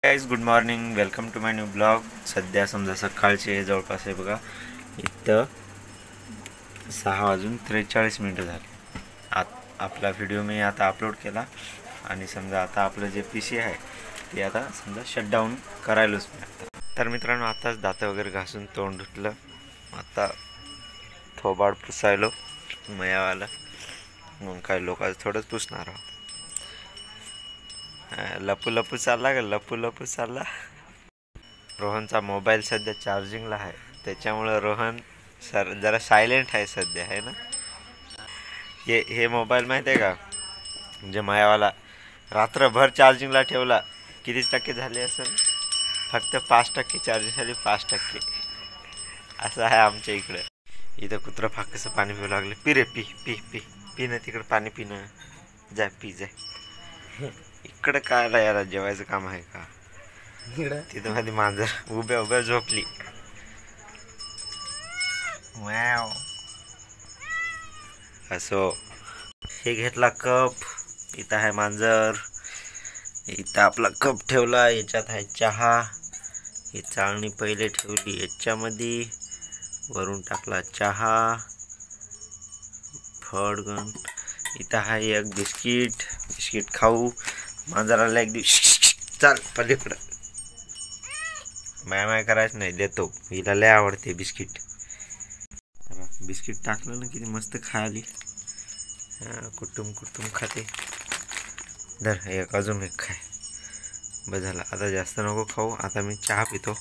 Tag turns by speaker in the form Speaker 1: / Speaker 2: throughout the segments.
Speaker 1: Guys good morning, welcome to my new blog. सध्या समजा सकाळचे जवळपास आहे बघा, इथं 6:43 झाले. आपला व्हिडिओ मी आता अपलोड केला आणि समजा आता आपलं जे PC आहे ते आता समजा शटडाऊन करायलोच मी आता. तर मित्रांनो, आताच दात वगैरे घासून तोंड धुतलं, आता थोबाड पुसायलो मयावाला. मग काय लोकांचं थोडंच पुसणार आहोत. लपू लपू चालला का, लपू लपू चालला. रोहनचा मोबाईल सध्या चार्जिंगला आहे, त्याच्यामुळं रोहन जरा सायलेंट आहे सध्या, आहे ना. हे मोबाईल माहीत आहे का, म्हणजे मायावाला रात्रभर चार्जिंगला ठेवला, किती टक्के झाले असेल, फक्त 5% चार्जिंग झाली, 5%. असं आहे आमच्या इकडं. इथं कुत्रं फाकसं पाणी पिऊ लागले. पी रे, पी पी पी पी ना, तिकडं पाणी पिणं, जाय पी जाय. इकडं कायला याला जेवायचं काम आहे का. तिथं माझी मांजर उभ्या उभ्या झोपली. असो, हे घेतला कप, इथं आहे मांजर, इथं आपला कप ठेवला, याच्यात आहे चहा. ही चाळणी पहिले ठेवली याच्यामध्ये, वरून टाकला चहा, फडगण. इथं आहे एक बिस्किट खाऊ. मांजराला एक दिवस चाल पलीकडं, माय करायचं नाही, देतो, हिला लय आवडते बिस्किट. बिस्किट टाकलं ना किती मस्त खायली. कुटुंब खाते. धर एक, अजून एक खाय, बस झाला. आता जास्त नको खाऊ, आता मी चहा पितो.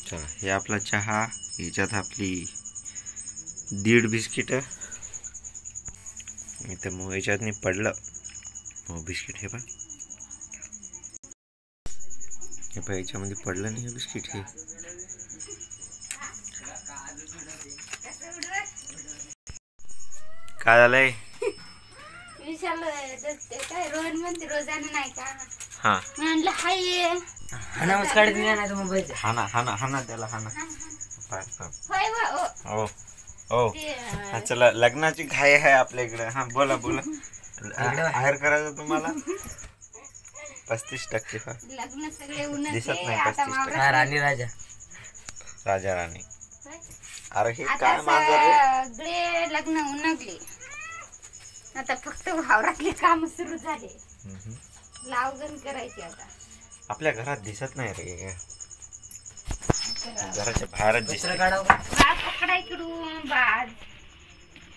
Speaker 1: चला, हे आपला चहा, ह्याच्यात आपली 1.5 बिस्किट. इथं मग ह्याच्यात नाही पडलं मग बिस्किट. हे पण ह्याच्यामध्ये पडलं नाही हे बिस्किट. हे काय झालंय.
Speaker 2: रोजाना नाही का.
Speaker 1: हा
Speaker 2: म्हणलं हाय
Speaker 1: हाना त्याला हाना. हो चला, लग्नाची घाई आहे आपल्या इकडे. हा बोला आहेर करायचं तुम्हाला 35%.
Speaker 2: लग्न सगळे
Speaker 1: दिसत नाही 35%. राजा राणी. अरे हे काय मांजर
Speaker 2: सगळे लग्न उन्हागले, आता फक्त वावरातले काम सुरू झाले. लावगण करायची आता.
Speaker 1: आपल्या घरात दिसत नाही रे, घराच्या बाहेरच दिसत.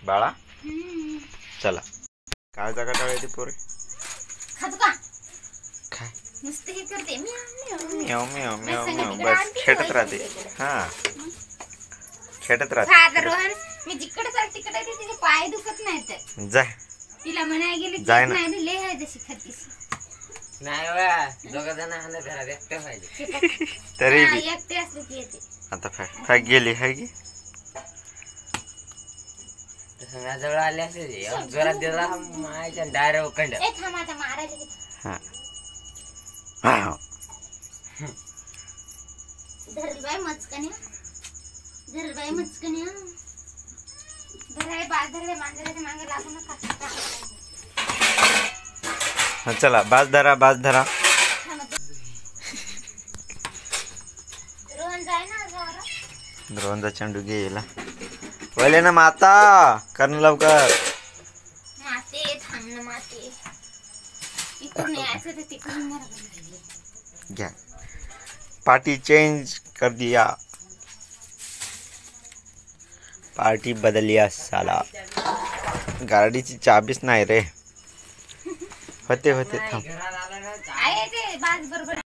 Speaker 1: बाळा चला, काय जागा टाळायची पोरे. काय
Speaker 2: नुसते हे करते,
Speaker 1: म्याव म्याव म्याव म्याव, बस खेळत राहते. हा खेळत राहते.
Speaker 2: रोहन, मी जिकडे चाल तिकडे तिचे पाय दुखत नाहीत.
Speaker 1: जाय,
Speaker 2: तिला म्हणाय गेले
Speaker 1: जाय ना.
Speaker 2: नाही लय आहे जशी खातीस
Speaker 3: नाही बा, दोघं जण घरात एकटे पाहिजे.
Speaker 1: तरी बी
Speaker 2: एकटे असले की येते.
Speaker 1: आता फाय गेली आहे की
Speaker 3: जवळ आले असे जोरात दिला मायच्या डायरेक्ट कंड.
Speaker 2: ए थांब, आता मारायचे. धरलबाई मचकन्या, धरलबाई मचकन्या, धराय बाज धरले, मांजराच्या मागे लागू नका.
Speaker 1: चला, बाज धरा.
Speaker 2: रोहन जाय ना जोरात.
Speaker 1: द्रोणचा चेंडू गेला. वले ना माता, करण लवकर.
Speaker 2: माते थांबणं, माते इकडून यायचं तर तिकडून मारा.
Speaker 1: घ्या, पार्टी चेंज कर दिया, पार्टी बदलिया साला. गाडीची चाबीच नाही रे. होते थांब.
Speaker 2: आहे ते बाज बरोबर.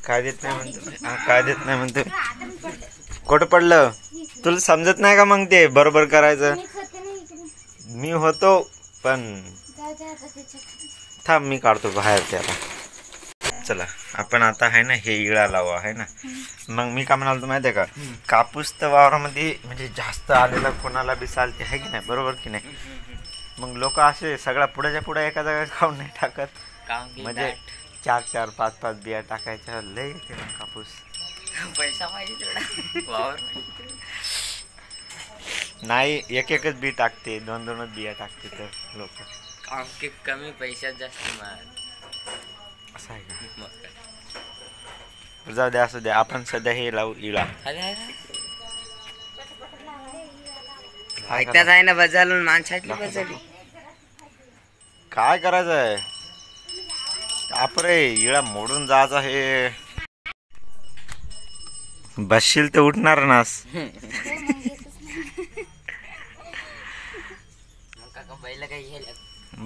Speaker 1: काय देत नाही म्हणतो. कुठं पडलं तुला समजत नाही का. मग ते बरोबर करायचं. मी होतो पण थांब, मी काढतो बाहेर त्याला. चला, आपण आता आहे ना हे इळा लावू आहे ना. मग मी काय म्हणालो माहिती आहे का, कापूस तर वावरामध्ये म्हणजे जास्त आलेला कोणाला बी चालते, आहे की नाही, बरोबर की नाही. मग लोक असे सगळ्या पुढे एका जागा खाऊन नाही टाकत, म्हणजे 4-4, 5-5 बिया टाकायच्या. लय येते ना कापूस.
Speaker 3: पैसा पाहिजे तेवढा वावर.
Speaker 1: नाही, एक एकच बी टाकते, दोन दोनच बिया टाकते तर लोक.
Speaker 3: आणखी कमी पैशात जास्त माल.
Speaker 1: असं आहे का?
Speaker 3: मग काय.
Speaker 1: जाऊ द्या, असू द्या. आपण सध्या हे लावू इळा.
Speaker 3: ऐकतात आहे ना बजालून माणसातली बजाली.
Speaker 1: काय करायचं आहे? बापरे, इळा मोडून जायचा. हे बसशील तर उठणार नास.
Speaker 3: काका बैल काही घ्यायला.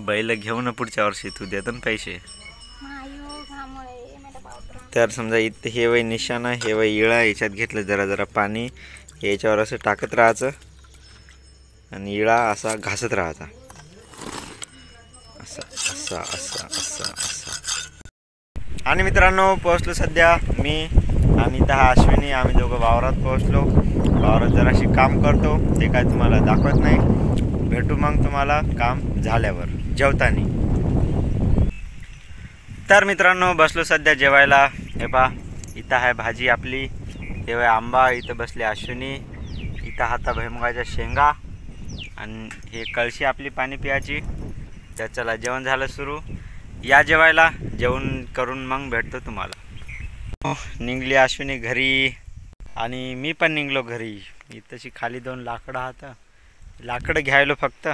Speaker 1: बैल घेऊ ना पुढच्या वर्षी, तू देतो ना पैसे. तर समजा इथे हे वय निशाणा, हे वय इळा, याच्यात घेतलं जरा जरा पाणी, याच्यावर असं टाकत राहायचं आणि इळा असा घासत राहायचा. असा असा असा असा असा. आणि मित्रांनो, पोहोचलो सध्या मी आणि इथं हा अश्विनी. आम्ही दोघं वावरात पोहोचलो. वावरात जराशी काम करतो, ते काय तुम्हाला दाखवत नाही. भेटू मग तुम्हाला काम झाल्यावर जेवताना. तर मित्रांनो, बसलो सध्या जेवायला. हे पहा, इथं आहे भाजी आपली, हे वय आंबा, इथं बसले अश्विनी, इथं हाता भुईमुगाच्या शेंगा आणि हे कळशी आपली पाणी पियाची. तर चला, जेवण झालं सुरू. या जेवायला, जेवण करून मग भेटतो तुम्हाला. निघली अश्विनी घरी आणि मी पण निघलो घरी. इथंशी खाली 2 लाकडं आहात, लाकडं घ्यायलो फक्त.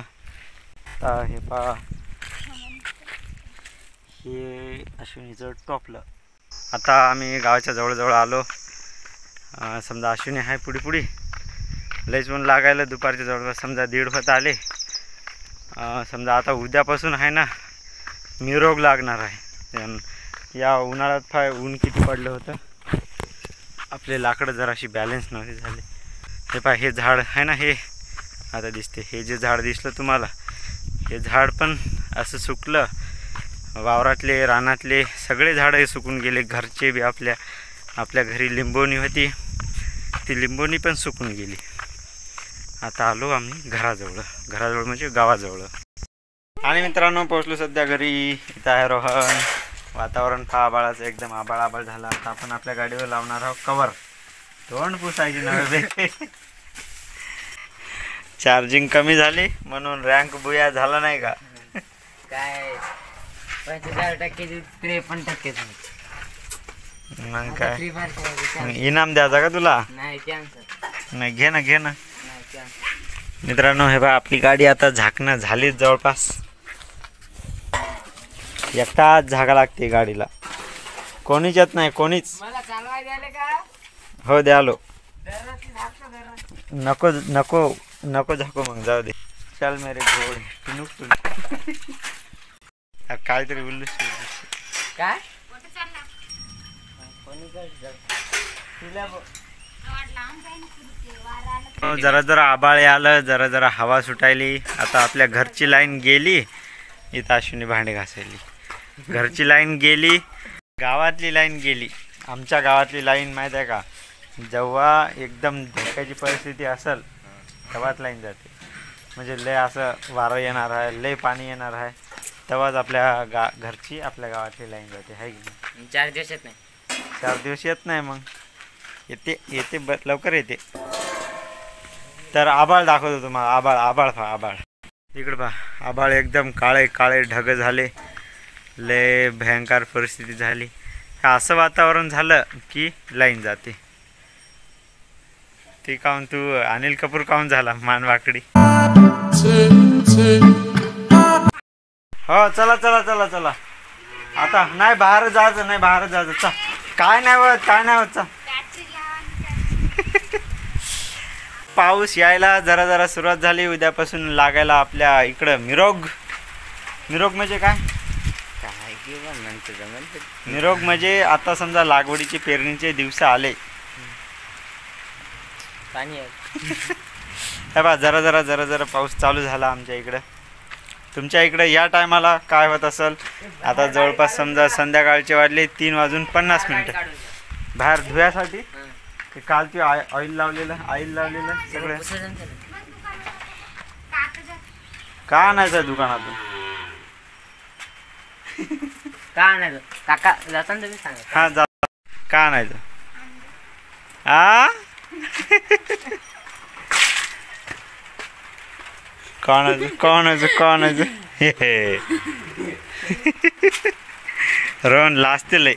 Speaker 1: तर हे पहा, हे अश्विनीचं टोपलं. आता आम्ही गावाच्या जवळजवळ आलो. समजा अश्विनी आहे पुढी लयच ऊन लागायला. दुपारच्या जवळपास समजा 1:30 होत आले. समजा आता उद्यापासून आहे ना मिरोग लागणार आहे. या उन्हाळ्यात फार ऊन किती पडलं होतं. आपले लाकडं जराशी बॅलेन्स नव्हते झाले. हे पहा, हे झाड आहे ना, हे आता दिसते. हे जे झाड दिसलं तुम्हाला, हे झाड पण असं सुकलं. वावरातले, रानातले सगळे झाडं हे सुकून गेले. घरचे बी, आपल्या घरी लिंबोणी होती, ती लिंबोणी पण सुकून गेली. आता आलो आम्ही घराजवळ म्हणजे गावाजवळ. आणि मित्रांनो, पोहोचलो सध्या घरी. इथं आहे रोहन. वातावरण पहा, आभाळाचं एकदम आभाळ झालं. आता आपण आपल्या गाडीवर लावणार आहोत कवर. तोंड पुसायची नव्हे. चार्जिंग कमी झाली म्हणून रँक बुया झाला नाही का?
Speaker 3: काय 45% 53%.
Speaker 1: मग काय इनाम द्यायचा का तुला?
Speaker 3: नाही कॅन्सर.
Speaker 1: नाही, घे ना
Speaker 3: नाही कॅन्सर.
Speaker 1: मित्रांनो, हे बा, आपली गाडी आता झाकणं झालीच जवळपास. एकटाच झाका लागते गाडीला, कोणीच येत नाही, कोणीच.
Speaker 3: मला चालवाय द्याले का?
Speaker 1: हो, द्यालो.
Speaker 3: दररोज झाकतो दररोज.
Speaker 1: नको नको नको झाको, मग जाऊ दे. चल मेरे घोड पिनूक तुला. काहीतरी उल्लू
Speaker 3: काय
Speaker 1: जरा जरा आबाळ आलं, जरा जरा हवा सुटायली. आता आपल्या घरची लाईन गेली. इथं अश्विनी भांडे घासायली. घरची लाईन गेली, गावातली लाईन गेली. आमच्या गावातली लाईन माहीत आहे का, जेव्हा एकदम धोक्याची परिस्थिती असेल तेव्हाच लाईन जाते. म्हणजे लय असं वारं येणार आहे, लय पाणी येणार आहे, तेव्हाच आपल्या घरची, आपल्या गावातली लाईन जाते, आहे की नाही?
Speaker 3: 4 दिवस येत नाही.
Speaker 1: 4 दिवस येत नाही, मग येते लवकर येते. तर आभाळ दाखवतो तुम्हाला. आभाळ पहा, आभाळ इकडं पहा. आभाळ एकदम काळे ढग झाले. लय भयंकर परिस्थिती झाली. असं वातावरण झालं की लाईन जाते. ते काहून तू अनिल कपूर काहून झाला मानवाकडी? हो, चला चला चला चला. आता नाही, बाहेर जायचं नाही, बाहेर जायचं. चा काय नाही होत चा. पाऊस यायला जरा जरा सुरुवात झाली. उद्यापासून लागायला आपल्या इकडं मिरोग म्हणजे काय? मिरोग म्हणजे आता समजा लागवडीचे, पेरणीचे दिवस आले.
Speaker 3: पाणी आहे.
Speaker 1: हे बा, जरा जरा पाऊस चालू झाला आमच्या इकडं. तुमच्या इकडं या टायमाला काय होत असेल? आता जवळपास समजा संध्याकाळचे वाजले 3:50. बाहेर धुयासाठी काल ते ऑइल लावलेलं सगळं का आणायचं दुकानातून?
Speaker 3: का आणायचं काका? जाताना तुम्ही सांगा.
Speaker 1: हा, जा. का आणायचं? आ कोणाचं हे रोहन लाजते लय.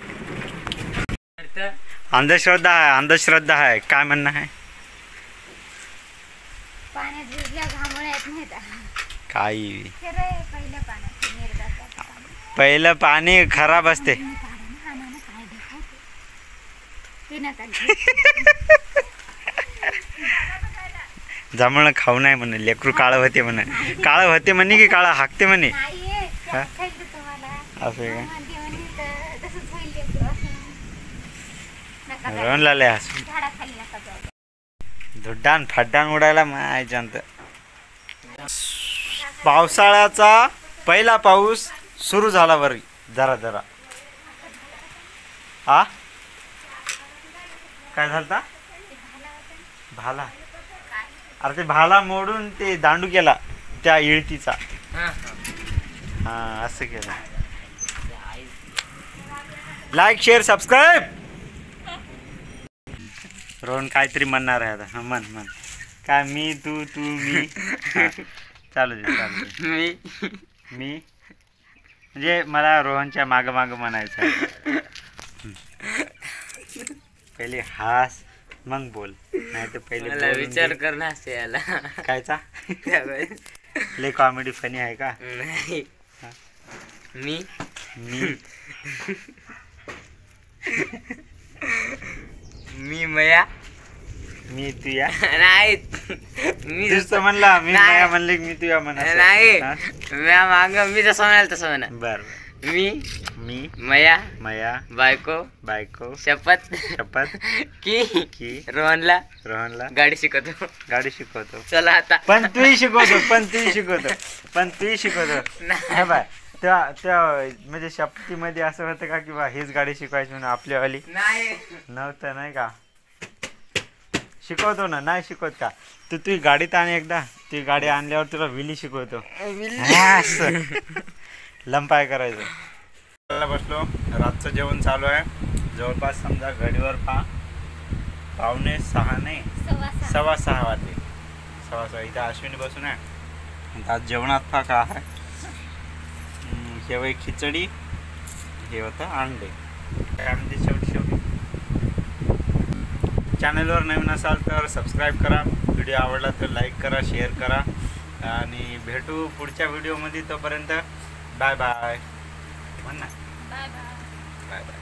Speaker 1: अंधश्रद्धा आहे काय म्हणणं आहे.
Speaker 2: पाण्यात भिजल्या घामोळ्या येत नाहीत.
Speaker 1: काही
Speaker 2: खरं आहे, पहिल्या पाण्यात निर्जाचं पाणी.
Speaker 1: पहिलं पाणी खराब असते. जांभळं खाऊ नाही म्हणे लेकरू काळं होते म्हणे. काळं होते म्हणे की काळं हाकते म्हणे. असं आहे का रोहनला लय हसू. धुड्डान फड्डान उडायला मायच्यानंतर. पावसाळ्याचा पहिला पाऊस सुरू झाला वरी जरा जरा. आ काय झालता भाला. अरे ते भाला मोडून ते दांडू केला त्या इळतीचा. हा असं केलं. Like share subscribe. रोहन काहीतरी म्हणणार आहे आता. म्हण काय मी तू मी. चालू दे. मी म्हणजे मला रोहनच्या माग म्हणायचं आहे. पहिले हास मग बोल नाही तर पहिले
Speaker 3: विचार कर ना याला
Speaker 1: कायचा. लय कॉमेडी फनी आहे का.
Speaker 3: नाही मी मया
Speaker 1: मी तुया
Speaker 3: नाही मी
Speaker 1: जसं म्हणला मी मया म्हणले मी तुया म्हणा
Speaker 3: नाही म्या माग मी जसं म्हणाल तसं म्हणा.
Speaker 1: बर मी मया बायको
Speaker 3: शपथ की रोहनला गाडी शिकवतो. चला आता
Speaker 1: पण तूही शिकवतो हे बाय त्या म्हणजे शपथीमध्ये असं होतं का किंवा हीच गाडी शिकवायची म्हणून आपल्यावाली नव्हतं नाही का. शिकवतो ना नाही शिकवत का तू तुझी गाडीत आण एकदा. ती गाडी आणल्यावर तुला विली शिकवतो. लंपाय करायचं. बसलो रातचं जेवण चालू आहे. जवळपास समजा घडीवर 5:45 नाही 6:15 वाजले. 6:15 इथं अश्विनी बसून आहे. आज जेवणात का आहे शेवई खिचडी हे होतं अंडे. काय म्हणजे शेवटी चॅनलवर नवीन असाल तर सबस्क्राईब करा. व्हिडिओ आवडला तर लाईक करा शेअर करा आणि भेटू पुढच्या व्हिडिओमध्ये. तोपर्यंत बाय बाय म्हण ना. Bye bye.